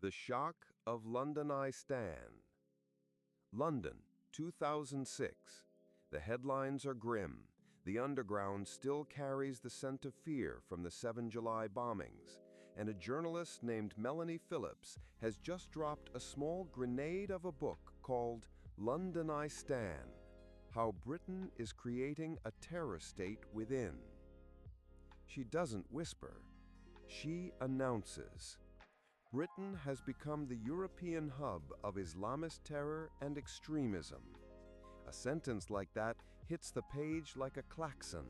The Shock of Londonistan. London, 2006. The headlines are grim. The underground still carries the scent of fear from the 7 July bombings, and a journalist named Melanie Phillips has just dropped a small grenade of a book called Londonistan: How Britain is Creating a Terror State Within. She doesn't whisper. She announces. Britain has become the European hub of Islamist terror and extremism. A sentence like that hits the page like a klaxon.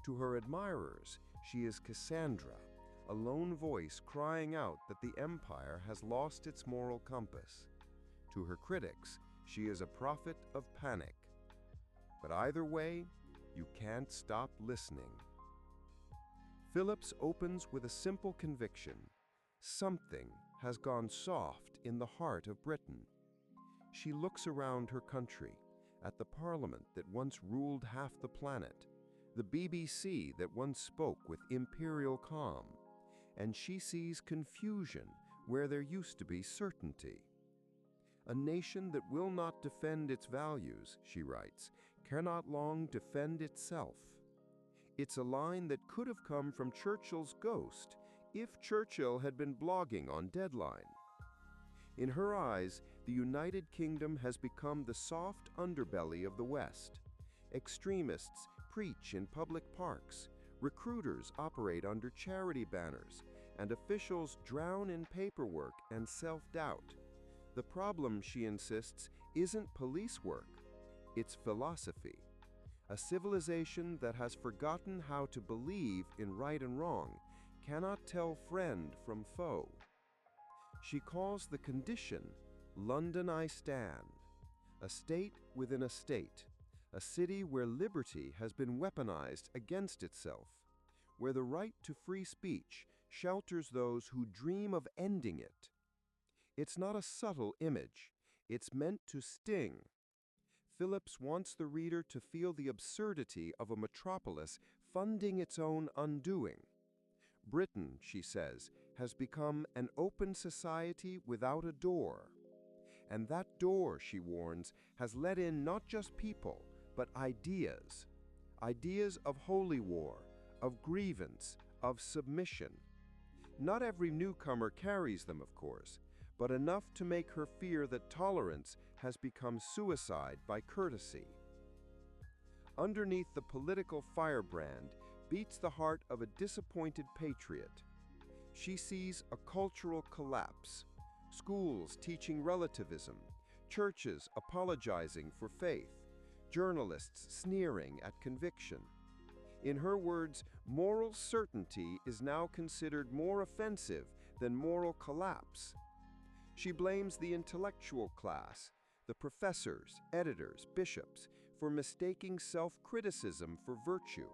To her admirers, she is Cassandra, a lone voice crying out that the empire has lost its moral compass. To her critics, she is a prophet of panic. But either way, you can't stop listening. Phillips opens with a simple conviction. Something has gone soft in the heart of Britain. She looks around her country, at the parliament that once ruled half the planet, the BBC that once spoke with imperial calm, and she sees confusion where there used to be certainty. A nation that will not defend its values, she writes, cannot long defend itself. It's a line that could have come from Churchill's ghost if Churchill had been blogging on Deadline. In her eyes, the United Kingdom has become the soft underbelly of the West. Extremists preach in public parks, recruiters operate under charity banners, and officials drown in paperwork and self-doubt. The problem, she insists, isn't police work, it's philosophy. A civilization that has forgotten how to believe in right and wrong cannot tell friend from foe. She calls the condition Londonistan, a state within a state, a city where liberty has been weaponized against itself, where the right to free speech shelters those who dream of ending it. It's not a subtle image, it's meant to sting. Phillips wants the reader to feel the absurdity of a metropolis funding its own undoing. Britain, she says, has become an open society without a door. And that door, she warns, has let in not just people, but ideas. Ideas of holy war, of grievance, of submission. Not every newcomer carries them, of course, but enough to make her fear that tolerance has become suicide by courtesy. Underneath the political firebrand beats the heart of a disappointed patriot. She sees a cultural collapse, schools teaching relativism, churches apologizing for faith, journalists sneering at conviction. In her words, moral certainty is now considered more offensive than moral collapse. She blames the intellectual class, the professors, editors, bishops, for mistaking self-criticism for virtue.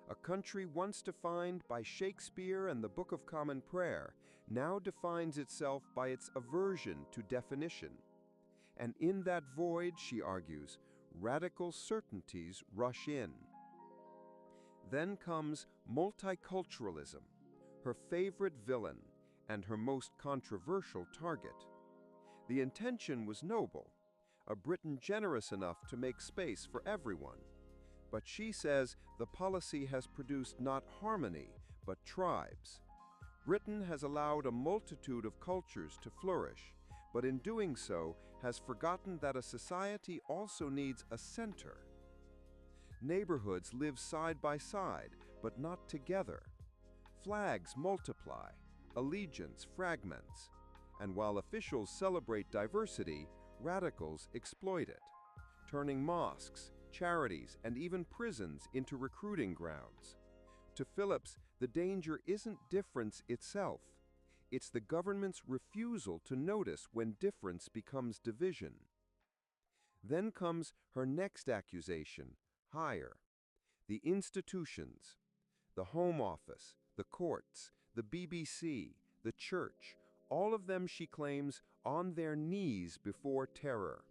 A country once defined by Shakespeare and the Book of Common Prayer now defines itself by its aversion to definition. And in that void, she argues, radical certainties rush in. Then comes multiculturalism, her favorite villain, and her most controversial target. The intention was noble, a Britain generous enough to make space for everyone. But she says the policy has produced not harmony, but tribes. Britain has allowed a multitude of cultures to flourish, but in doing so has forgotten that a society also needs a center. Neighborhoods live side by side, but not together. Flags multiply. Allegiance fragments, and while officials celebrate diversity, radicals exploit it, turning mosques, charities, and even prisons into recruiting grounds. To Phillips, the danger isn't difference itself. It's the government's refusal to notice when difference becomes division. Then comes her next accusation, higher. The institutions, the Home Office, the courts, the BBC, the church, all of them, she claims, on their knees before terror.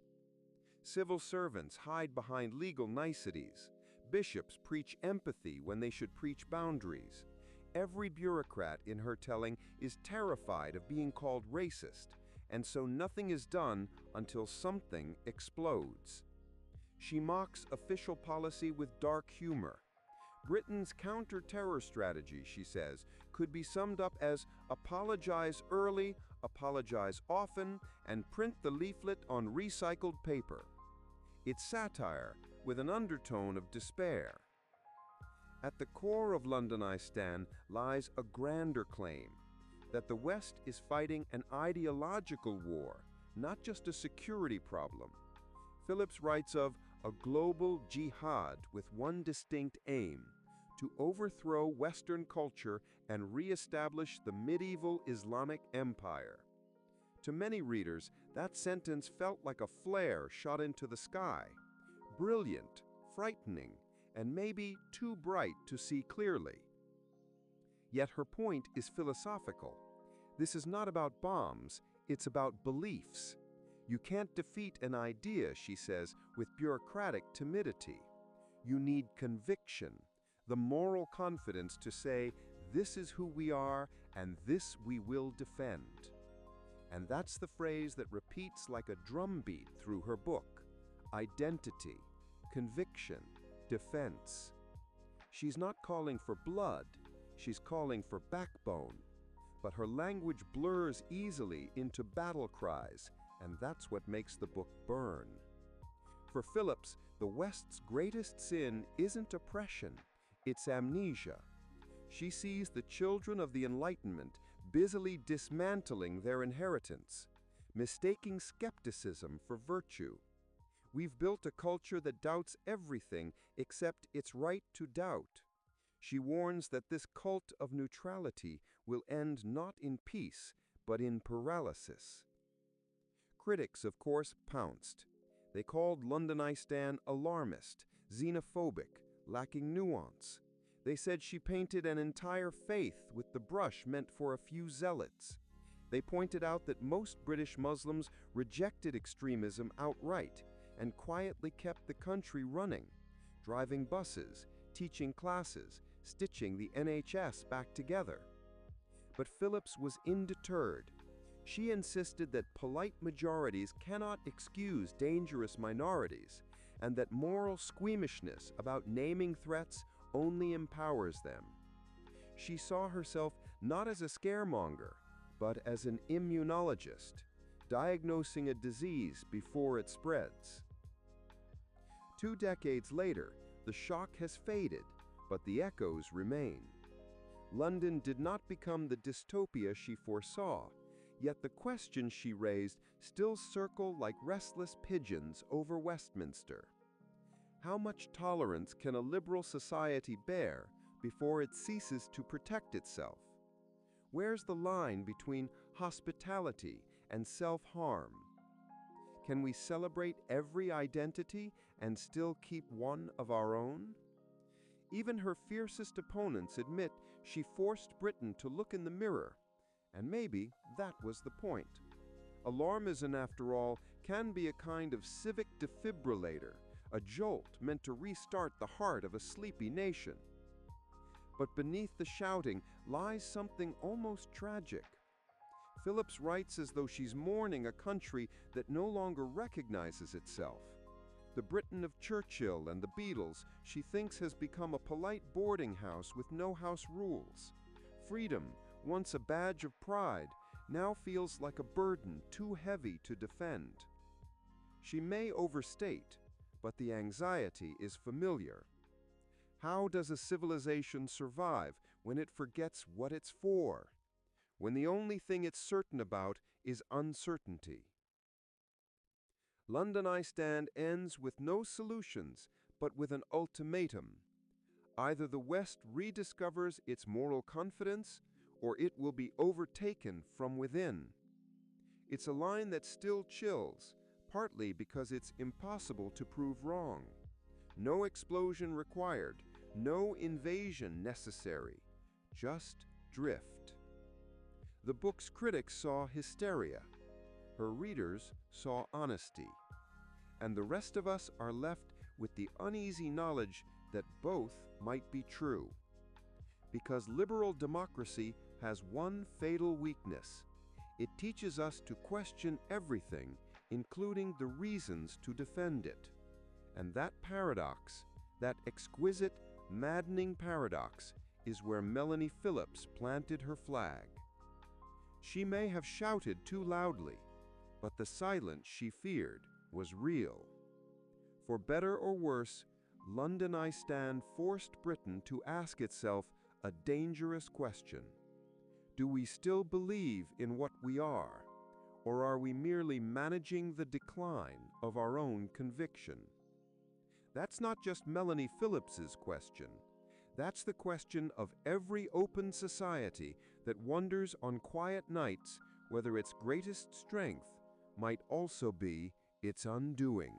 Civil servants hide behind legal niceties. Bishops preach empathy when they should preach boundaries. every bureaucrat in her telling is terrified of being called racist, and so nothing is done until something explodes. She mocks official policy with dark humor. Britain's counter-terror strategy, she says, could be summed up as apologize early, apologize often, and print the leaflet on recycled paper. It's satire with an undertone of despair. At the core of Londonistan lies a grander claim, that the West is fighting an ideological war, not just a security problem. Phillips writes of a global jihad with one distinct aim: to overthrow Western culture and re-establish the medieval Islamic empire. To many readers, that sentence felt like a flare shot into the sky. Brilliant, frightening, and maybe too bright to see clearly. Yet her point is philosophical. This is not about bombs, it's about beliefs. You can't defeat an idea, she says, with bureaucratic timidity. You need conviction, the moral confidence to say, this is who we are and this we will defend. And that's the phrase that repeats like a drumbeat through her book: identity, conviction, defense. She's not calling for blood, she's calling for backbone. But her language blurs easily into battle cries, and that's what makes the book burn. For Phillips, the West's greatest sin isn't oppression, it's amnesia. She sees the children of the Enlightenment busily dismantling their inheritance, mistaking skepticism for virtue. We've built a culture that doubts everything except its right to doubt. She warns that this cult of neutrality will end not in peace, but in paralysis. Critics, of course, pounced. They called Londonistan alarmist, xenophobic, lacking nuance. They said she painted an entire faith with the brush meant for a few zealots. They pointed out that most British Muslims rejected extremism outright and quietly kept the country running, driving buses, teaching classes, stitching the NHS back together. But Phillips was undeterred. She insisted that polite majorities cannot excuse dangerous minorities, and that moral squeamishness about naming threats only empowers them. She saw herself not as a scaremonger, but as an immunologist, diagnosing a disease before it spreads. 2 decades later, the shock has faded, but the echoes remain. London did not become the dystopia she foresaw, yet the questions she raised still circle like restless pigeons over Westminster. How much tolerance can a liberal society bear before it ceases to protect itself? Where's the line between hospitality and self-harm? Can we celebrate every identity and still keep one of our own? Even her fiercest opponents admit she forced Britain to look in the mirror, and maybe that was the point. Alarmism, after all, can be a kind of civic defibrillator, a jolt meant to restart the heart of a sleepy nation. But beneath the shouting lies something almost tragic. Phillips writes as though she's mourning a country that no longer recognizes itself. The Britain of Churchill and the Beatles she thinks has become a polite boarding house with no house rules. Freedom, once a badge of pride, now feels like a burden too heavy to defend. She may overstate, but the anxiety is familiar. How does a civilization survive when it forgets what it's for? When the only thing it's certain about is uncertainty? Londonistan ends with no solutions, but with an ultimatum. Either the West rediscovers its moral confidence, or it will be overtaken from within. It's a line that still chills, partly because it's impossible to prove wrong. No explosion required, no invasion necessary, just drift. The book's critics saw hysteria. Her readers saw honesty. And the rest of us are left with the uneasy knowledge that both might be true. Because liberal democracy has one fatal weakness. It teaches us to question everything, including the reasons to defend it. And that paradox, that exquisite, maddening paradox, is where Melanie Phillips planted her flag. She may have shouted too loudly, but the silence she feared was real. For better or worse, Londonistan forced Britain to ask itself a dangerous question. Do we still believe in what we are, or are we merely managing the decline of our own conviction? That's not just Melanie Phillips's question. That's the question of every open society that wonders on quiet nights whether its greatest strength might also be its undoing.